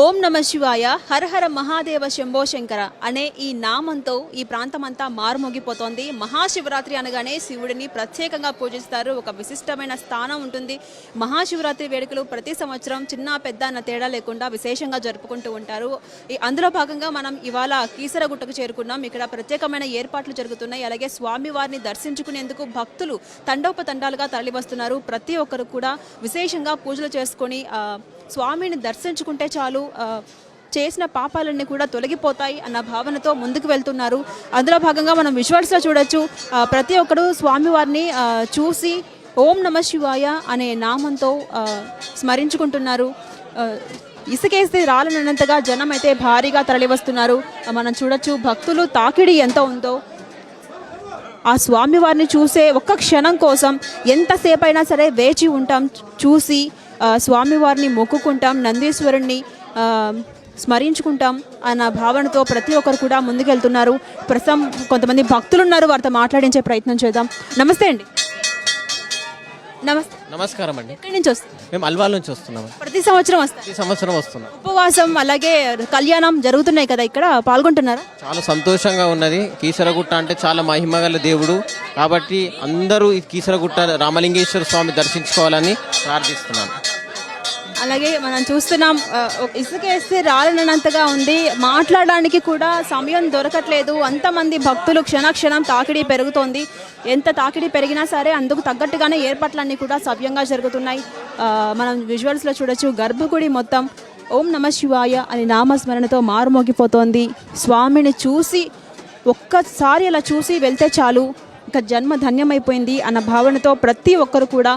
ఓం నమ శివాయ, హర హర మహాదేవ శంభో శంకర అనే ఈ నామంతో ఈ ప్రాంతమంతా మారుమోగిపోతోంది. మహాశివరాత్రి అనగానే శివుడిని ప్రత్యేకంగా పూజిస్తారు. ఒక విశిష్టమైన స్థానం ఉంటుంది. మహాశివరాత్రి వేడుకలు ప్రతి సంవత్సరం చిన్న పెద్ద అన్న తేడా లేకుండా విశేషంగా జరుపుకుంటూ ఉంటారు. అందులో భాగంగా మనం ఇవాళ కీసరగుట్టకు చేరుకున్నాం. ఇక్కడ ప్రత్యేకమైన ఏర్పాట్లు జరుగుతున్నాయి. అలాగే స్వామివారిని దర్శించుకునేందుకు భక్తులు తండోపతండాలుగా తరలివస్తున్నారు. ప్రతి ఒక్కరు కూడా విశేషంగా పూజలు చేసుకొని స్వామిని దర్శించుకుంటే చాలు, చేసిన పాపాలన్నీ కూడా తొలగిపోతాయి అన్న భావనతో ముందుకు వెళ్తున్నారు. అందులో భాగంగా మనం విజువల్స్లో చూడొచ్చు. ప్రతి ఒక్కరు స్వామివారిని చూసి ఓం నమ శివాయ అనే నామంతో స్మరించుకుంటున్నారు. ఇసుకేస్తే రాలనంతగా జనం అయితే భారీగా తరలివస్తున్నారు. మనం చూడొచ్చు భక్తులు తాకిడి ఎంత ఉందో. ఆ స్వామివారిని చూసే ఒక్క క్షణం కోసం ఎంతసేపు అయినా సరే వేచి ఉంటాం. చూసి స్వామివారిని మొక్కుకుంటాం, నందీశ్వరుణ్ణి స్మరించుకుంటాం అన్న భావనతో ప్రతి ఒక్కరు కూడా ముందుకెళ్తున్నారు. ప్రస్తుతం కొంతమంది భక్తులు ఉన్నారు, వారితో మాట్లాడించే ప్రయత్నం చేద్దాం. నమస్తే అండి. నమస్కారం అండి. ఎక్కడి నుంచి వస్తుంది? మేము అల్వాల్ నుంచి వస్తున్నాము. ప్రతి సంవత్సరం వస్తాం. ఈ సంవత్సరం వస్తున్నాం. ఉపవాసం అలాగే కళ్యాణం జరుగుతున్నాయి కదా, ఇక్కడ పాల్గొంటున్నారా? చాలా సంతోషంగా ఉన్నది. కీసరగుట్ట అంటే చాలా మహిమగల దేవుడు కాబట్టి అందరూ ఈ కీసరగుట్ట రామలింగేశ్వర స్వామి దర్శించుకోవాలని ప్రార్థిస్తున్నాను. అలాగే మనం చూస్తున్నాం, ఇసుకేస్తే రాలనంతగా ఉంది. మాట్లాడడానికి కూడా సమయం దొరకట్లేదు. అంతమంది భక్తులు క్షణక్షణం తాకిడి పెరుగుతోంది. ఎంత తాకిడి పెరిగినా సరే అందుకు తగ్గట్టుగానే ఏర్పాట్లన్నీ కూడా సవ్యంగా జరుగుతున్నాయి. మనం విజువల్స్లో చూడొచ్చు, గర్భగుడి మొత్తం ఓం నమ శివాయ అని నామస్మరణతో మారుమోగిపోతోంది. స్వామిని చూసి ఒక్కసారి అలా చూసి వెళ్తే చాలు, ఇక జన్మ ధన్యమైపోయింది అన్న భావనతో ప్రతి ఒక్కరు కూడా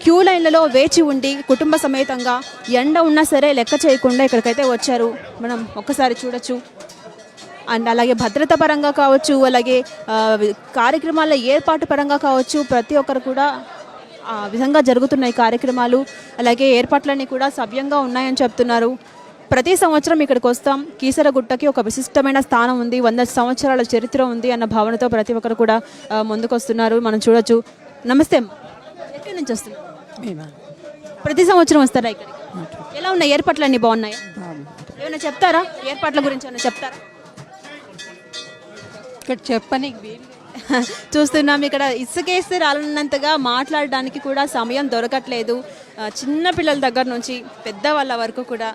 క్యూ లైన్లలో వేచి ఉండి కుటుంబ సమేతంగా ఎండ ఉన్నా సరే లెక్క చేయకుండా ఇక్కడికైతే వచ్చారు. మనం ఒక్కసారి చూడొచ్చు. అండ్ అలాగే భద్రత పరంగా కావచ్చు, అలాగే కార్యక్రమాల ఏర్పాటు పరంగా కావచ్చు, ప్రతి ఒక్కరు కూడా ఆ విధంగా జరుగుతున్నాయి కార్యక్రమాలు. అలాగే ఏర్పాట్లన్నీ కూడా సవ్యంగా ఉన్నాయని చెప్తున్నారు. ప్రతి సంవత్సరం ఇక్కడికి వస్తాం. కీసరగుట్టకి ఒక విశిష్టమైన స్థానం ఉంది, 100 సంవత్సరాల చరిత్ర ఉంది అన్న భావనతో ప్రతి ఒక్కరు కూడా ముందుకు వస్తున్నారు. మనం చూడొచ్చు. నమస్తే అమ్మ, ఎక్కడి నుంచి వస్తున్నారు? ప్రతి సంవత్సరం వస్తారా ఇక్కడికి? ఎలా ఉన్నాయి ఏర్పాట్లు? అన్నీ బాగున్నాయా? ఏమైనా చెప్తారా ఏర్పాట్ల గురించి? ఏమైనా చెప్తారా? ఇక్కడ చెప్పని చూస్తున్నాం, ఇక్కడ ఇసుకేస్తే రాలన్నంతగా మాట్లాడడానికి కూడా సమయం దొరకట్లేదు. చిన్న పిల్లల దగ్గర నుంచి పెద్దవాళ్ళ వరకు కూడా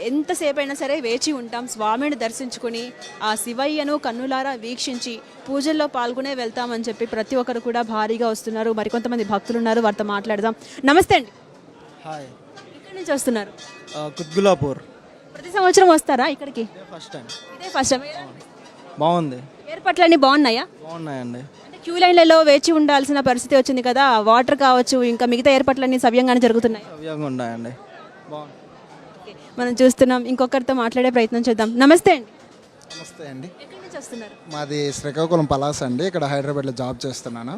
ఎంతసేపు అయినా సరే వేచి ఉంటాం. స్వామిని దర్శించుకుని ఆ శివయ్యను కన్నులారా వీక్షించి పూజల్లో పాల్గొనే వెళ్తామని చెప్పి ప్రతి ఒక్కరు కూడా భారీగా వస్తున్నారు. మరికొంతమంది భక్తులు ఉన్నారు, వారితో మాట్లాడదాం. నమస్తే అండి. హాయ్. ఎక్కడి నుంచి వస్తున్నారు? కుత్బులాపూర్. ప్రతి సంవత్సరం వస్తారా ఇక్కడికి? First time. ఇదే ఫస్ట్ టైం. బాగుంది. ఏర్పాట్లన్నీ బాగున్నాయా? బాగున్నాయండి. అంటే క్యూ లైన్లలో వేచి ఉండాల్సిన పరిస్థితి వచ్చింది కదా, వాటర్ కావచ్చు, ఇంకా మిగతా ఏర్పాట్లన్నీ సవ్యంగానే జరుగుతున్నాయి? సవ్యంగా ఉన్నాయండి. బాగుంది. మనం చూస్తున్నాం. ఇంకొకరితో మాట్లాడే ప్రయత్నం చేద్దాం. నమస్తే అండి. నమస్తే అండి. ఎక్కడి నుంచి వస్తున్నారు? మాది శ్రీకాకుళం పలాస్ అండి. ఇక్కడ హైదరాబాద్లో జాబ్ చేస్తున్నాను.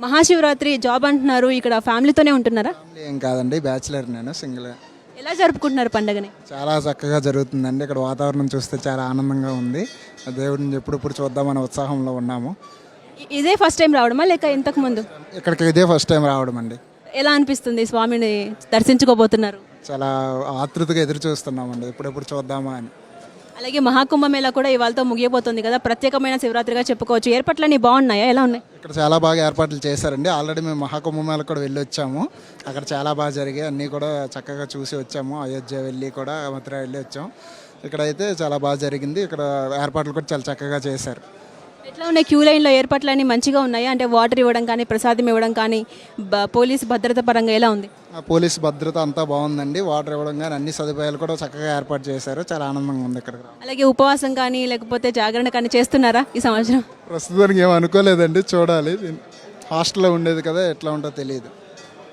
మహాశివరాత్రి జాబ్ అంటున్నారు, ఇక్కడ ఫ్యామిలీతోనే ఉంటున్నారా? ఫ్యామిలీ ఏం కాదండి, బ్యాచిలర్, నేను సింగిల్. ఎలా జరుపుకుంటున్నారు పండుగని? చాలా చక్కగా జరుగుతుందండి. ఇక్కడ వాతావరణం చూస్తే చాలా ఆనందంగా ఉంది. దేవుడిని ఎప్పుడెప్పుడు చూద్దామనే ఉత్సాహంలో ఉన్నాము. ఇదే ఫస్ట్ టైం రావడమా లేక ఇంతకు ముందు? ఇక్కడికి ఇదే ఫస్ట్ టైం రావడం అండి. ఎలా అనిపిస్తుంది స్వామిని దర్శించుకోబోతున్నారు? చాలా ఆతృతగా ఎదురు చూస్తున్నామండి, ఎప్పుడెప్పుడు చూద్దామా అని. అలాగే మహాకుంభమేళా కూడా ఇవాళతో ముగియబోతుంది కదా, ప్రత్యేకమైన శివరాత్రిగా చెప్పుకోవచ్చు. ఏర్పాట్లన్నీ బాగున్నాయా? ఎలా ఉన్నాయి? ఇక్కడ చాలా బాగా ఏర్పాట్లు చేశారండి. ఆల్రెడీ మేము మహాకుంభమేళా కూడా వెళ్ళి వచ్చాము. అక్కడ చాలా బాగా జరిగాయి, అన్నీ కూడా చక్కగా చూసి వచ్చాము. అయోధ్య వెళ్ళి కూడా మథుర వెళ్ళి వచ్చాము. ఇక్కడైతే చాలా బాగా జరిగింది. ఇక్కడ ఏర్పాట్లు కూడా చాలా చక్కగా చేశారు. ఎట్లా ఉన్నాయి క్యూ లైన్లో ఏర్పాట్లన్నీ? మంచిగా ఉన్నాయా? అంటే వాటర్ ఇవ్వడం కానీ, ప్రసాదం ఇవ్వడం కానీ, పోలీసు భద్రత పరంగా ఎలా ఉంది? పోలీసు భద్రత అంతా బాగుందండి. వాటర్ ఇవ్వడం కానీ అన్ని సదుపాయాలు కూడా చక్కగా ఏర్పాటు చేశారు. చాలా ఆనందంగా ఉంది ఇక్కడ. అలాగే ఉపవాసం కానీ లేకపోతే జాగరణ కానీ చేస్తున్నారా ఈ సంవత్సరం? ప్రస్తుతానికి ఏం అనుకోలేదండి, చూడాలి. హాస్టల్లో ఉండేది కదా, ఎట్లా ఉంటుందో తెలియదు.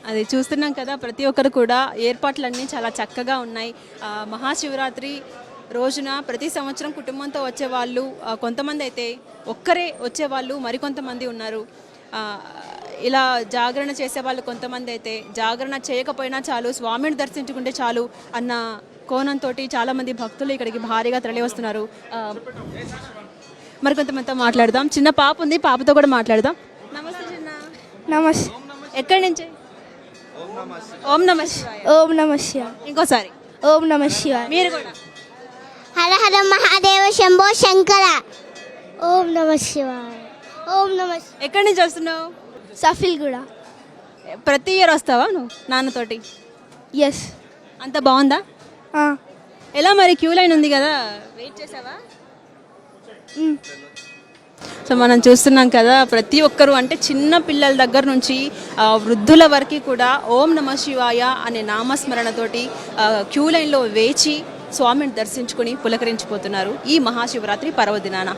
అది చూస్తున్నాం కదా, ప్రతి ఒక్కరు కూడా ఏర్పాట్లన్నీ చాలా చక్కగా ఉన్నాయి. మహాశివరాత్రి రోజున ప్రతి సంవత్సరం కుటుంబంతో వచ్చేవాళ్ళు కొంతమంది అయితే ఒక్కరే వచ్చేవాళ్ళు మరికొంతమంది ఉన్నారు. ఇలా జాగరణ చేసేవాళ్ళు కొంతమంది అయితే జాగరణ చేయకపోయినా చాలు, స్వామిని దర్శించుకుంటే చాలు అన్న కోణంతో చాలామంది భక్తులు ఇక్కడికి భారీగా తరలి వస్తున్నారు. మరికొంతమందితో మాట్లాడదాం. చిన్న పాప ఉంది, పాపతో కూడా మాట్లాడదాం. నమస్తే చిన్న. నమస్తే. ఎక్కడి నుంచి? ఓం నమ శివాయ. ఓం నమ శివాయ. ఇంకోసారి ఓం నమ శివాయ. మీరు కూడా హర హర మహాదేవ శంభో శంకర. ఓం నమ శివాయ. ఓం నమ. ఎక్కడి నుంచి వస్తున్నావు? సఫిల్ కూడా. ప్రతి ఇయర్ వస్తావా నువ్వు నాన్నతోటి? ఎస్. అంత బాగుందా? ఎలా మరి క్యూ లైన్ ఉంది కదా, వెయిట్ చేసావా? సో మనం చూస్తున్నాం కదా, ప్రతి ఒక్కరు అంటే చిన్న పిల్లల దగ్గర నుంచి వృద్ధుల వరకు కూడా ఓం నమ శివాయ అనే నామస్మరణతోటి క్యూ లైన్లో వేచి స్వామిని దర్శించుకుని పులకరించిపోతున్నారు ఈ మహాశివరాత్రి పర్వదినాన.